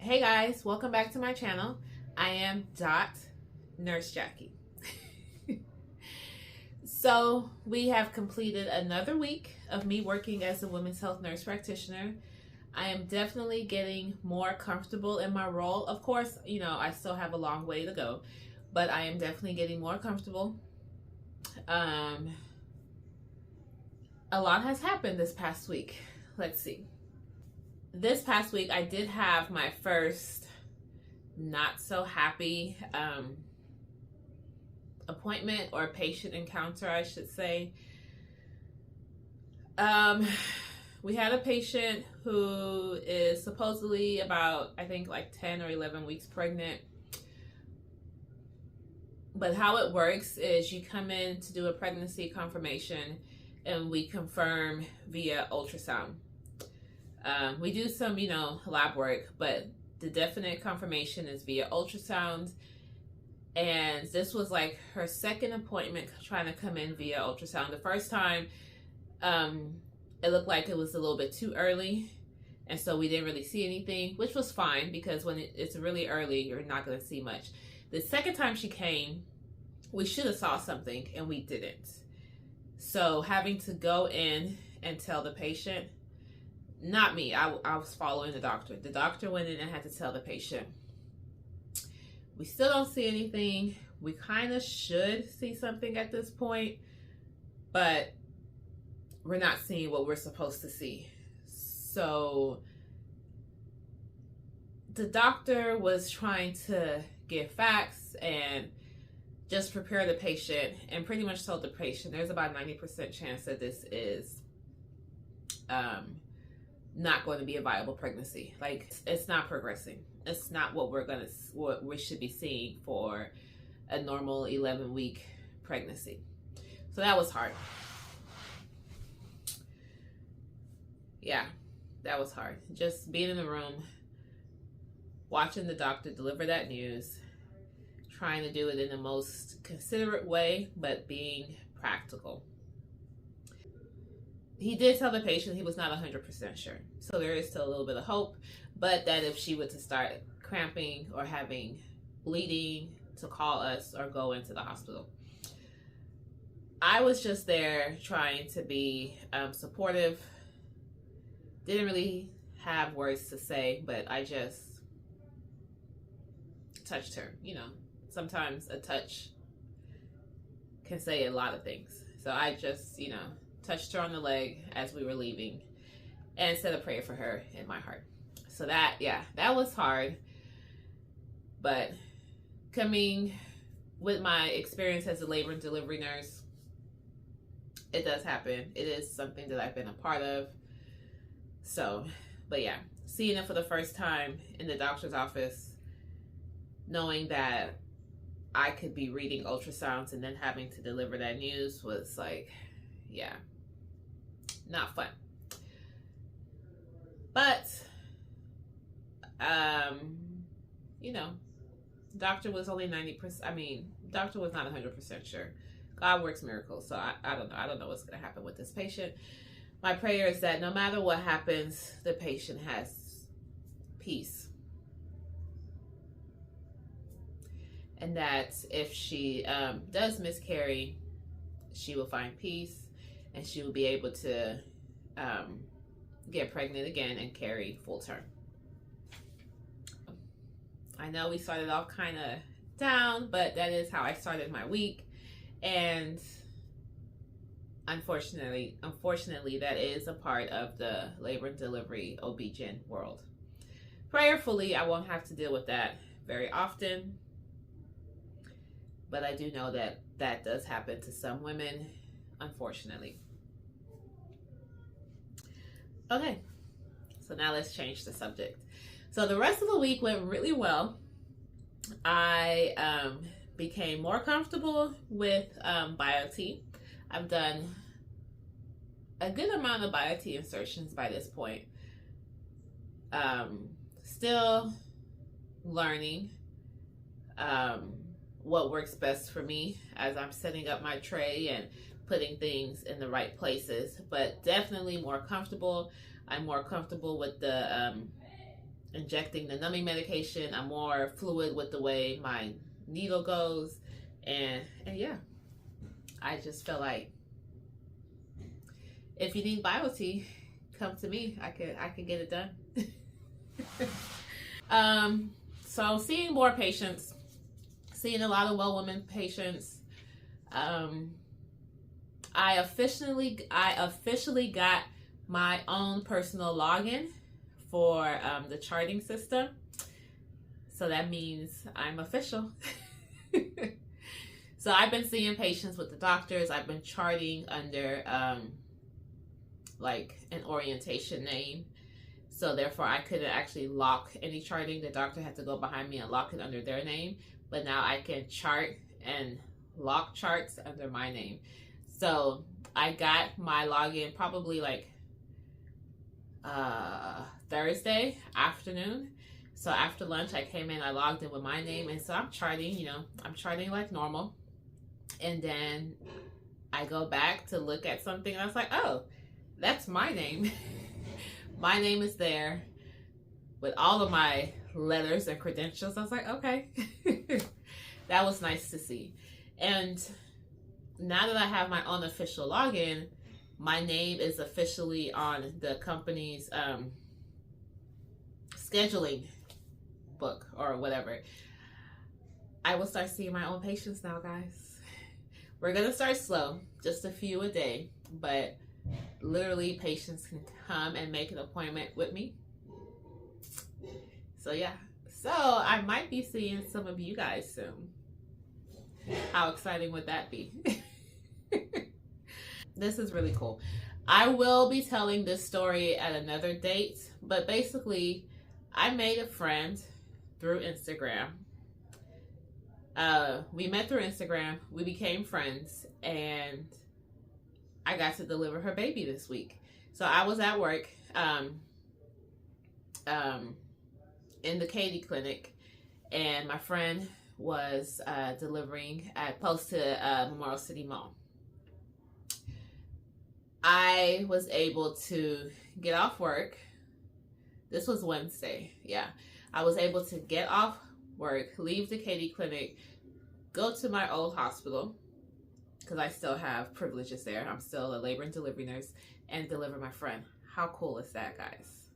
Hey guys, welcome back to my channel. I am Nurse Jackie. So we have completed another week of me working as a women's health nurse practitioner. I am definitely getting more comfortable in my role. Of course, I still have a long way to go, but I am definitely getting more comfortable. A lot has happened this past week. Let's see. This past week, I did have my first not so happy appointment or patient encounter, I should say. We had a patient who is supposedly about, I think, like 10 or 11 weeks pregnant. But how it works is you come in to do a pregnancy confirmation and we confirm via ultrasound. We do some, lab work, but the definite confirmation is via ultrasound. And this was like her second appointment trying to come in via ultrasound. The first time, it looked like it was a little bit too early. And so we didn't really see anything, which was fine because when it's really early, you're not going to see much. The second time she came, we should have saw something and we didn't. So having to go in and tell the patient, not me, I was following the doctor. The doctor went in and had to tell the patient, we still don't see anything. We kind of should see something at this point, but we're not seeing what we're supposed to see. So the doctor was trying to give facts and just prepare the patient and pretty much told the patient there's about 90% chance that this is not going to be a viable pregnancy. Like, it's not progressing. It's not what what we should be seeing for a normal 11-week pregnancy. So that was hard. Yeah, that was hard. Just being in the room, watching the doctor deliver that news, trying to do it in the most considerate way, but being practical. He did tell the patient he was not 100% sure. So there is still a little bit of hope, but that if she were to start cramping or having bleeding, to call us or go into the hospital. I was just there trying to be supportive. Didn't really have words to say, but I just touched her. Sometimes a touch can say a lot of things. So I just, touched her on the leg as we were leaving and said a prayer for her in my heart. So that was hard. But coming with my experience as a labor and delivery nurse, it does happen. It is something that I've been a part of. So, but yeah, seeing it for the first time in the doctor's office, knowing that I could be reading ultrasounds and then having to deliver that news was like, yeah, not fun. But, doctor was only 90%. Doctor was not 100% sure. God works miracles. So I don't know. I don't know what's going to happen with this patient. My prayer is that no matter what happens, the patient has peace. And that if she does miscarry, she will find peace and she will be able to get pregnant again and carry full term. I know we started off kind of down, but that is how I started my week. And unfortunately, that is a part of the labor and delivery OB-GYN world. Prayerfully, I won't have to deal with that very often. But I do know that that does happen to some women, unfortunately. Okay, so now let's change the subject. So the rest of the week went really well. I became more comfortable with BioT. I've done a good amount of BioT insertions by this point. Still learning what works best for me as I'm setting up my tray and putting things in the right places, but definitely more comfortable. I'm more comfortable with the injecting the numbing medication. I'm more fluid with the way my needle goes, and yeah, I just feel like if you need BioTE, come to me. I could get it done. So seeing more patients, seeing a lot of well woman patients. I officially got my own personal login for the charting system. So that means I'm official. So I've been seeing patients with the doctors. I've been charting under like an orientation name. So therefore I couldn't actually lock any charting. The doctor had to go behind me and lock it under their name. But now I can chart and lock charts under my name. So I got my login probably like Thursday afternoon. So after lunch I came in, I logged in with my name, and so I'm charting, you know, I'm charting like normal. And then I go back to look at something and I was like, oh, that's my name. My name is there with all of my letters and credentials. I was like, okay. That was nice to see. And now that I have my own official login, my name is officially on the company's scheduling book or whatever. I will start seeing my own patients now, guys. We're going to start slow, just a few a day, but literally patients can come and make an appointment with me. So yeah, so I might be seeing some of you guys soon. How exciting would that be? This is really cool. I will be telling this story at another date, but basically I made a friend through Instagram. We met through Instagram, we became friends, and I got to deliver her baby this week. So I was at work in the Katy clinic, and my friend was delivering at close to Memorial City Mall. I was able to get off work. This was Wednesday. Yeah. I was able to get off work, leave the Katy clinic, go to my old hospital, because I still have privileges there. I'm still a labor and delivery nurse, and deliver my friend. How cool is that, guys?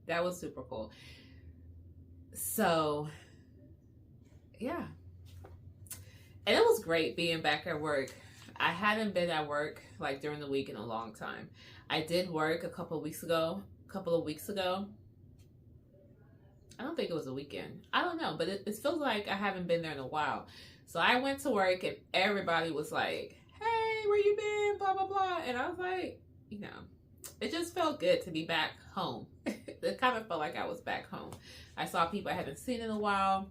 That was super cool. So, yeah. And it was great being back at work. I hadn't been at work like during the week in a long time. I did work a couple of weeks ago. I don't think it was a weekend. I don't know, but it feels like I haven't been there in a while. So I went to work and everybody was like, hey, where you been? Blah, blah, blah. And I was like, you know, it just felt good to be back home. It kind of felt like I was back home. I saw people I hadn't seen in a while.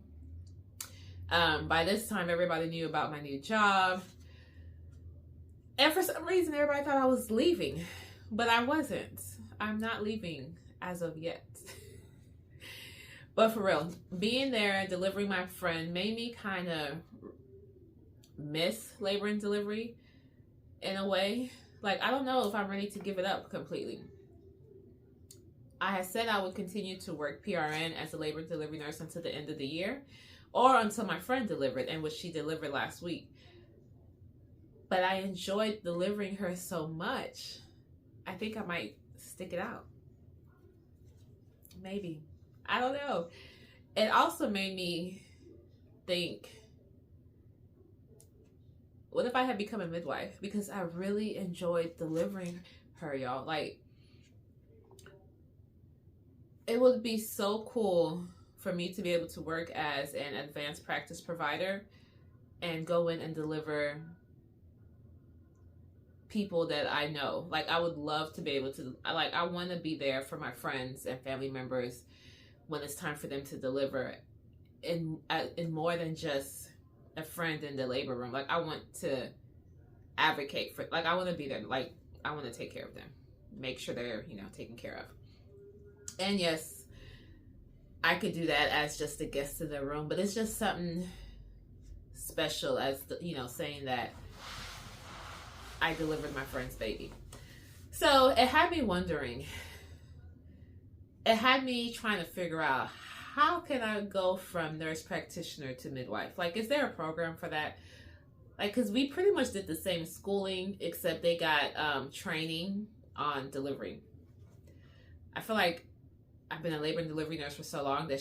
By this time, everybody knew about my new job. And for some reason, everybody thought I was leaving. But I wasn't. I'm not leaving as of yet. But for real, being there, delivering my friend made me kind of miss labor and delivery in a way. Like, I don't know if I'm ready to give it up completely. I had said I would continue to work PRN as a labor and delivery nurse until the end of the year, or until my friend delivered, and which she delivered last week. But I enjoyed delivering her so much, I think I might stick it out. Maybe. I don't know. It also made me think, what if I had become a midwife? Because I really enjoyed delivering her, y'all. Like, it would be so cool for me to be able to work as an advanced practice provider and go in and deliver people that I know. Like, I would love to be able to, I want to be there for my friends and family members when it's time for them to deliver in more than just a friend in the labor room. Like, I want to advocate for, like, I want to be there. Like, I want to take care of them, make sure they're, you know, taken care of. And yes, I could do that as just a guest in the room, but it's just something special as, you know, saying that I delivered my friend's baby. So it had me wondering, it had me trying to figure out, how can I go from nurse practitioner to midwife? Like, is there a program for that? Like, because we pretty much did the same schooling, except they got training on delivery. I feel like I've been a labor and delivery nurse for so long that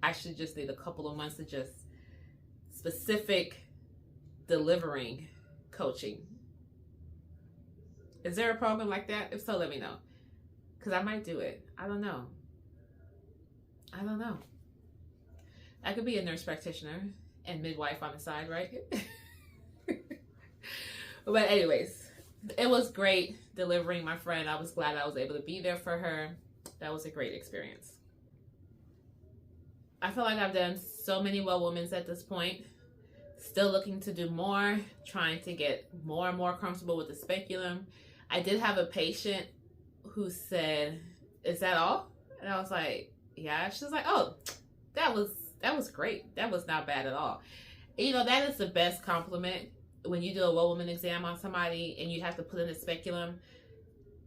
I should just need a couple of months of just specific delivering coaching. Is there a program like that? If so, let me know. Because I might do it. I don't know. I could be a nurse practitioner and midwife on the side, right? But anyways, it was great delivering my friend. I was glad I was able to be there for her. That was a great experience. I feel like I've done so many well womens at this point. Still looking to do more, trying to get more and more comfortable with the speculum. I did have a patient who said, "Is that all?" And I was like, "Yeah." She was like, "Oh, that was great. That was not bad at all." And, that is the best compliment when you do a well woman exam on somebody and you have to put in a speculum.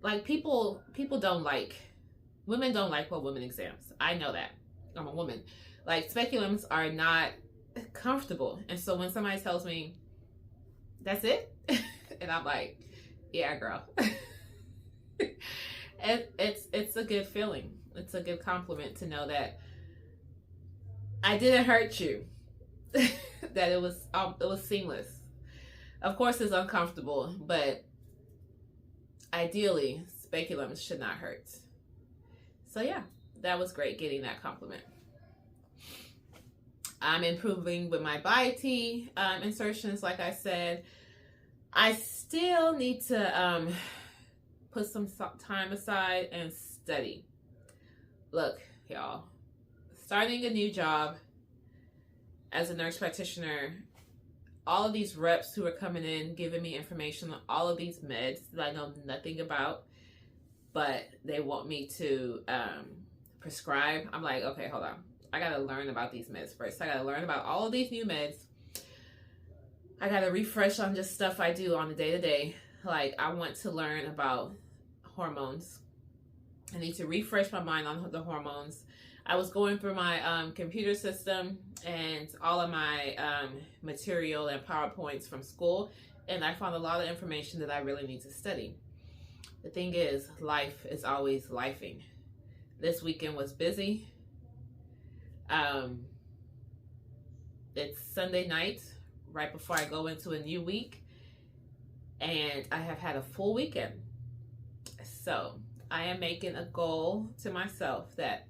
Like, women don't like well woman exams. I know that. I'm a woman. Like, speculums are not comfortable. And so when somebody tells me, "That's it," and I'm like, "Yeah, girl." It's a good feeling. It's a good compliment to know that I didn't hurt you. That it was seamless. Of course, it's uncomfortable, but ideally, speculums should not hurt. So yeah, that was great getting that compliment. I'm improving with my biopsy insertions, like I said. I still need to put some time aside and study. Look, y'all, starting a new job as a nurse practitioner, all of these reps who are coming in giving me information on all of these meds that I know nothing about, but they want me to prescribe. I'm like, okay, hold on. I got to learn about these meds first. I got to learn about all of these new meds. I got to refresh on just stuff I do on the day-to-day. Like, I want to learn about hormones. I need to refresh my mind on the hormones. I was going through my computer system and all of my material and PowerPoints from school, and I found a lot of information that I really need to study. The thing is, life is always lifing. This weekend was busy. It's Sunday night, right before I go into a new week, and I have had a full weekend. So I am making a goal to myself that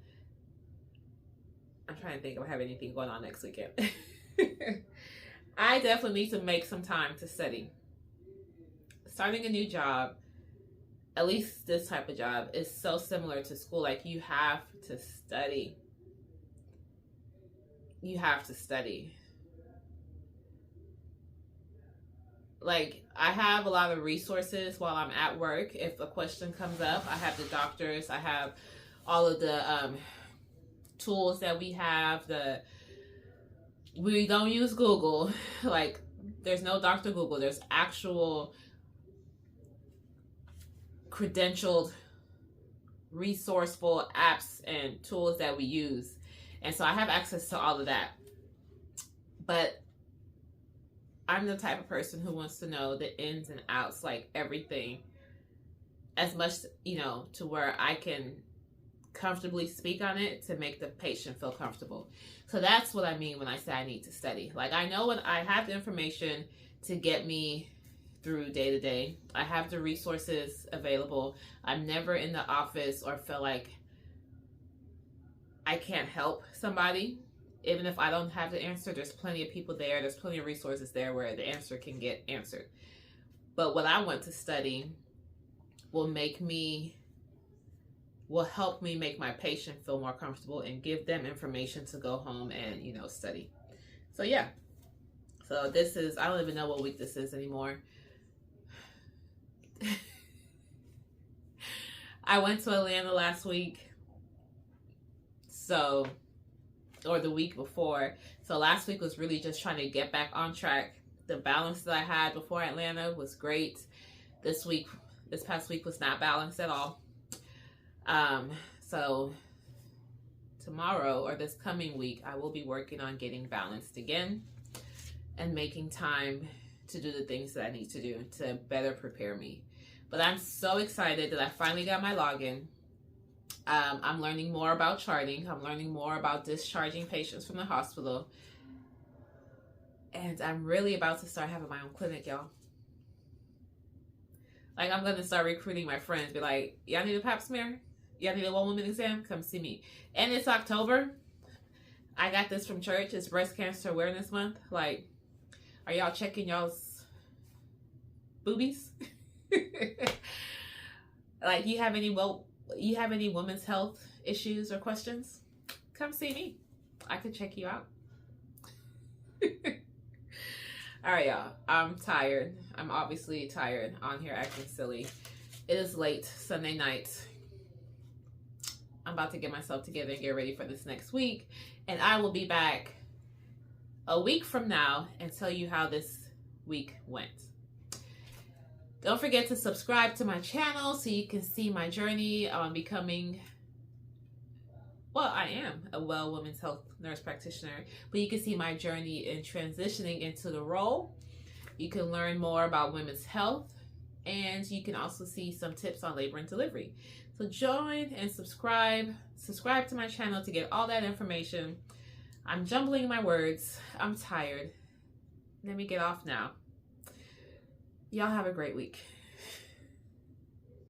I'm trying to think if I have anything going on next weekend. I definitely need to make some time to study. Starting a new job, at least this type of job, is so similar to school. Like, you have to study. You have to study. Like, I have a lot of resources while I'm at work. If a question comes up, I have the doctors, I have all of the tools that we have. We don't use Google. Like, there's no Dr. Google. There's actual credentialed, resourceful apps and tools that we use. And so I have access to all of that. But I'm the type of person who wants to know the ins and outs, like everything, as much, to where I can comfortably speak on it to make the patient feel comfortable. So that's what I mean when I say I need to study. Like, I know when I have the information to get me through day to day. I have the resources available. I'm never in the office or feel like I can't help somebody. Even if I don't have the answer, there's plenty of people there. There's plenty of resources there where the answer can get answered. But what I want to study will help me make my patient feel more comfortable and give them information to go home and, study. So yeah. So this is, I don't even know what week this is anymore. I went to Atlanta last week. Or the week before. So last week was really just trying to get back on track. The balance that I had before Atlanta was great. This past week was not balanced at all. So tomorrow or this coming week, I will be working on getting balanced again and making time to do the things that I need to do to better prepare me. But I'm so excited that I finally got my login. I'm learning more about charting. I'm learning more about discharging patients from the hospital. And I'm really about to start having my own clinic, y'all. Like, I'm going to start recruiting my friends. Be like, y'all need a pap smear? Y'all need a one-woman exam? Come see me. And it's October. I got this from church. It's Breast Cancer Awareness Month. Like, are y'all checking y'all's boobies? Like, you have any women's health issues or questions? Come see me. I could check you out. All right, y'all. I'm tired. I'm obviously tired on here acting silly. It is late Sunday night. I'm about to get myself together and get ready for this next week. And I will be back a week from now and tell you how this week went. Don't forget to subscribe to my channel so you can see my journey on becoming, well, I am a well women's health nurse practitioner, but you can see my journey in transitioning into the role. You can learn more about women's health, and you can also see some tips on labor and delivery. So join and subscribe to my channel to get all that information. I'm jumbling my words. I'm tired. Let me get off now. Y'all have a great week.